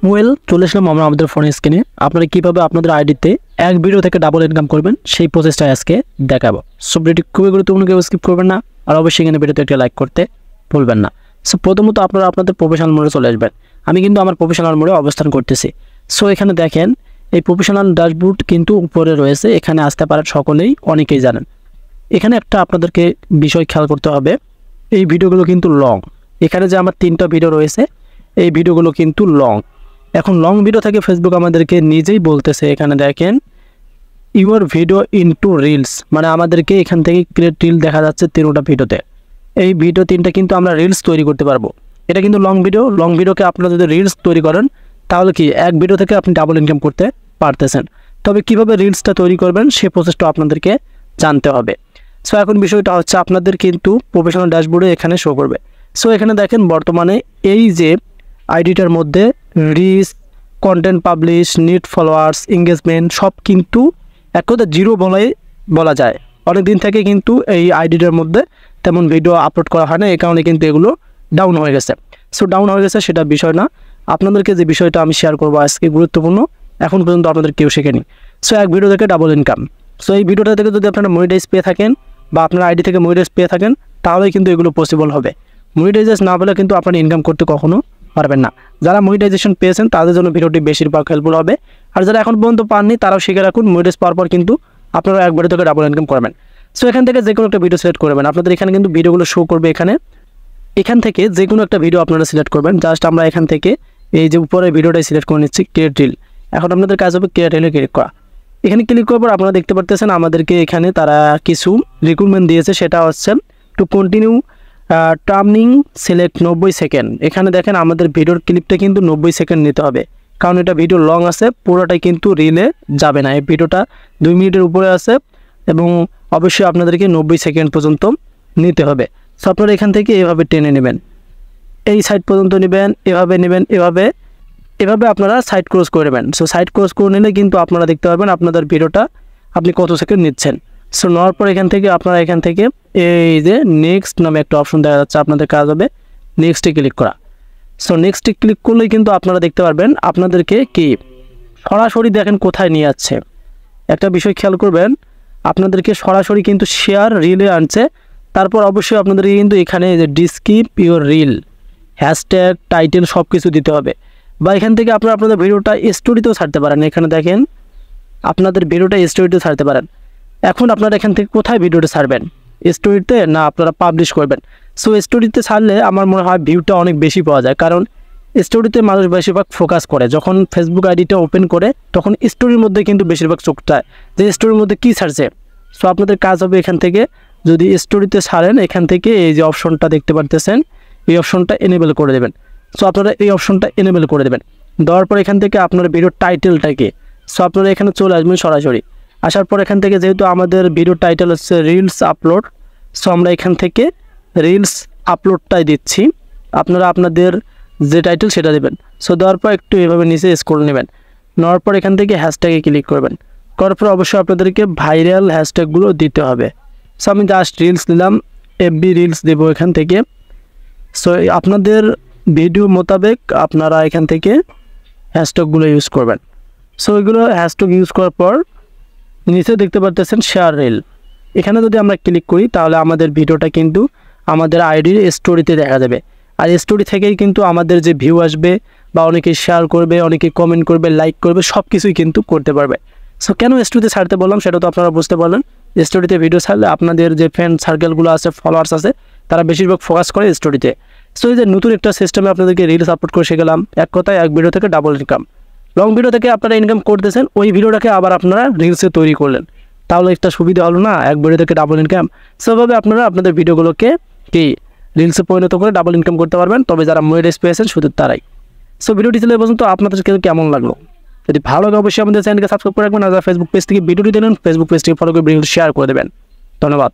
চলে আসলাম আমরা আমাদের ফোনের স্ক্রিনে। আপনারা কীভাবে আপনাদের আইডিতে এক ভিডিও থেকে ডাবল ইনকাম করবেন সেই প্রসেসটা আজকে দেখাবো। সো ভিডিওটি খুবই গুরুত্বপূর্ণ, কেউ স্কিপ করবেন না, আর অবশ্যই এখানে ভিডিওতে একটা লাইক করতে ভুলবেন না। সো প্রথমত আপনারা আপনাদের প্রফেশনাল মোডে চলে আসবেন। আমি কিন্তু আমার প্রফেশনাল মোডে অবস্থান করতেছি। সো এখানে দেখেন এই প্রফেশনাল ড্যাশবোর্ড কিন্তু উপরে রয়েছে, এখানে আসতে পারেন সকলেই, অনেকেই জানেন। এখানে একটা আপনাদেরকে বিষয় খেয়াল করতে হবে, এই ভিডিওগুলো কিন্তু লং। এখানে যে আমার 3টা ভিডিও রয়েছে এই ভিডিওগুলো কিন্তু লং। এখন লং ভিডিও থেকে ফেসবুক আমাদেরকে নিজেই বলতেছে, এখানে দেখেন ইউর ভিডিও ইনটু রিলস, মানে আমাদেরকে এখান থেকে ক্রিয়েট রিল দেখা যাচ্ছে 3টা ভিডিওতে। এই ভিডিও 3টা কিন্তু আমরা রিলস তৈরি করতে পারবো। এটা কিন্তু লং ভিডিও। লং ভিডিওকে আপনারা যদি রিলস তৈরি করেন তাহলে কি এক ভিডিও থেকে আপনি ডাবল ইনকাম করতে পারতেছেন। তবে কিভাবে রিলসটা তৈরি করবেন সে প্রসেসটা আপনাদেরকে জানতে হবে। সো এখন বিষয়টা হচ্ছে আপনাদের কিন্তু প্রফেশনাল ড্যাশবোর্ডে এখানে শো করবে। সো এখানে দেখেন বর্তমানে এই যে আইডিটার মধ্যে রিচ, কন্টেন্ট পাবলিশ, নিট ফলোয়ার্স, এঙ্গেজমেন্ট সব কিন্তু এক কথা জিরো বলা যায়। অনেক দিন থেকে কিন্তু এই আইডিটার মধ্যে তেমন ভিডিও আপলোড করা হয় না, এই কারণে কিন্তু এগুলো ডাউন হয়ে গেছে। সো ডাউন হয়ে গেছে সেটা বিষয় না, আপনাদেরকে যে বিষয়টা আমি শেয়ার করবো আজকে গুরুত্বপূর্ণ, এখন পর্যন্ত আপনাদের কেউ শেখেনি। সো এক ভিডিও থেকে ডাবল ইনকাম। সো এই ভিডিওটা থেকে যদি আপনারা মনিটাইজ পেয়ে থাকেন বা আপনার আইডি থেকে মনিটাইজ পেয়ে থাকেন তাহলেই কিন্তু এগুলো পসিবল হবে। মনিটাইজেস না পেলে কিন্তু আপনারা ইনকাম করতে কখনো পারবেন না। যারা মনিটাইজেশন পেয়েছেন তাদের জন্য ভিডিওটি বেশিরভাগ হেল্পফুল হবে, আর যারা এখন পর্যন্ত পাননি তারাও শিখে রাখুন, মনিটাইজ পাওয়ার পর কিন্তু আপনারা এক ভিডিও থেকে ডাবল ইনকাম করবেন। সো এখান থেকে যে কোনো একটা ভিডিও সিলেক্ট করবেন, আপনাদের এখানে কিন্তু ভিডিওগুলো শো করবে। এখান থেকে যে কোনো একটা ভিডিও আপনারা সিলেক্ট করবেন। জাস্ট আমরা এখান থেকে এই যে উপরে ভিডিওটাই সিলেক্ট করে নিচ্ছি, ক্রিয়েট রিল। এখন আপনাদের কাজ হবে ক্রিয়েট রিলে ক্লিক করা। এখানে ক্লিক করার পর আপনারা দেখতে পারতেছেন আমাদেরকে এখানে তারা কিছু রিক্রুটমেন্ট দিয়েছে, সেটা হচ্ছে to continue turning select 90 second. এখানে দেখেন আমাদের ভিডিওর ক্লিপটা কিন্তু 90 সেকেন্ড নিতে হবে, কারণ এটা ভিডিও লং আছে, পুরোটাই কিন্তু রিলে যাবে না। এই ভিডিওটা 2 মিনিটের উপরে আছে এবং অবশ্যই আপনাদেরকে 90 সেকেন্ড পর্যন্ত নিতে হবে। সো আপনারা এখান থেকে এভাবে টেনে নেবেন, এই সাইড পর্যন্ত নেবেন, এভাবে নেবেন, এভাবে আপনারা সাইড ক্রস করে নেবেন। সো সাইড ক্রস করে নিলে কিন্তু আপনারা দেখতে পারবেন আপনাদের ভিডিওটা আপনি কত সেকেন্ড নিচ্ছেন। সো নেওয়ার পর এখান থেকে আপনারা এখান থেকে এই যে নেক্সট নামে একটা অপশন দেখা যাচ্ছে, আপনাদের কাজ হবে নেক্সটে ক্লিক করা। সো নেক্সটে ক্লিক করলেই কিন্তু আপনারা দেখতে পারবেন আপনাদেরকে কি সরাসরি দেখেন কোথায় নিয়ে যাচ্ছে। একটা বিষয় খেয়াল করবেন, আপনাদেরকে সরাসরি কিন্তু শেয়ার রিলে আনছে। তারপর অবশ্যই আপনাদেরকে কিন্তু এখানে যে ডিসক্রিপ ইউর রিল, হ্যাশট্যাগ, টাইটেল সব কিছু দিতে হবে। বা এখান থেকে আপনারা আপনাদের ভিডিওটা স্টোরিতেও ছাড়তে পারেন। এখানে দেখেন আপনাদের ভিডিওটা স্টোরিতেও ছাড়তে পারেন। এখন আপনারা এখান থেকে কোথায় ভিডিওটা ছাড়বেন, স্টোরিতে না আপনারা পাবলিশ করবেন? সো স্টোরিতে ছাড়লে আমার মনে হয় ভিউটা অনেক বেশি পাওয়া যায়, কারণ স্টোরিতে মানুষ বেশিরভাগ ফোকাস করে। যখন ফেসবুক আইডিটা ওপেন করে তখন স্টোরির মধ্যে কিন্তু বেশিরভাগ চোখটা যে স্টোরির মধ্যে কী ছাড়ছে। সো আপনাদের কাজ হবে এখান থেকে যদি স্টোরিতে ছাড়েন, এখান থেকে এই যে অপশনটা দেখতে পারতেছেন এই অপশনটা এনেবেল করে দেবেন। সো আপনারা এই অপশনটা এনেবেল করে দেবেন। দেওয়ার পর এখান থেকে আপনার ভিডিওর টাইটেলটাকে, সো আপনারা এখানে চলে আসবেন সরাসরি। আসার পর এখান থেকে যেহেতু আমাদের ভিডিও টাইটেল হচ্ছে রিলস আপলোড, সো আমরা এখান থেকে রিলস আপলোডটাই দিচ্ছি। আপনারা আপনাদের যে টাইটেল সেটা দেবেন। সো দেওয়ার পর একটু এভাবে নিচে স্ক্রল নেবেন, নেওয়ার পর এখান থেকে হ্যাশট্যাগে ক্লিক করবেন। করার পর অবশ্যই আপনাদেরকে ভাইরাল হ্যাশট্যাগুলো দিতে হবে। সো আমি জাস্ট রিলস দিলাম, এফবি রিলস দেবো এখান থেকে। সো আপনাদের ভিডিও মোতাবেক আপনারা এখান থেকে হ্যাশট্যাগুলো ইউজ করবেন। সো এগুলো হ্যাশট্যাগ ইউজ করার পর নিচে দেখতে পারতেছেন শেয়ার রিল। এখানে যদি আমরা ক্লিক করি তাহলে আমাদের ভিডিওটা কিন্তু আমাদের আইডির স্টোরিতে দেখা যাবে, আর স্টোরি থেকেই কিন্তু আমাদের যে ভিউ আসবে বা অনেকে শেয়ার করবে, অনেকে কমেন্ট করবে, লাইক করবে, সব কিছুই কিন্তু করতে পারবে। সো কেন স্টোরিতে ছাড়তে বললাম সেটা তো আপনারা বুঝতে পারলেন। স্টোরিতে ভিডিও ছাড়লে আপনাদের যে ফ্রেন্ড সার্কেলগুলো আছে, ফলোয়ার্স আছে, তারা বেশিরভাগ ফোকাস করে স্টোরিতে। সো এই যে নতুন একটা সিস্টেমে আপনাদেরকে রিলস আপলোড করে শিখলাম, এক কথায় এক ভিডিও থেকে ডাবল ইনকাম। লং ভিডিও থেকে আপনারা ইনকাম করতেছেন, ওই ভিডিওটাকে আবার আপনারা রিলসে তৈরি করলেন, তাহলে একটা সুবিধা হলো না, এক ভিডিও থেকে ডাবল ইনকাম। সেভাবে আপনারা আপনাদের ভিডিওগুলোকে কি রিলসে পরিণত করে ডাবল ইনকাম করতে পারবেন, তবে যারা মনিটাইজ পেয়েছেন শুধু তারাই। সো ভিডিওটি ছিল পর্যন্ত আপনাদের কেমন লাগলো? যদি ভালো লাগে অবশ্যই আমাদের চ্যানেলকে সাবস্ক্রাইব করে রাখবেন, আর যারা ফেসবুক পেজ থেকে ভিডিওটি দিলেন ফেসবুক পেজটিকে ফলো করে ভিডিওটি শেয়ার করে দেবেন। ধন্যবাদ।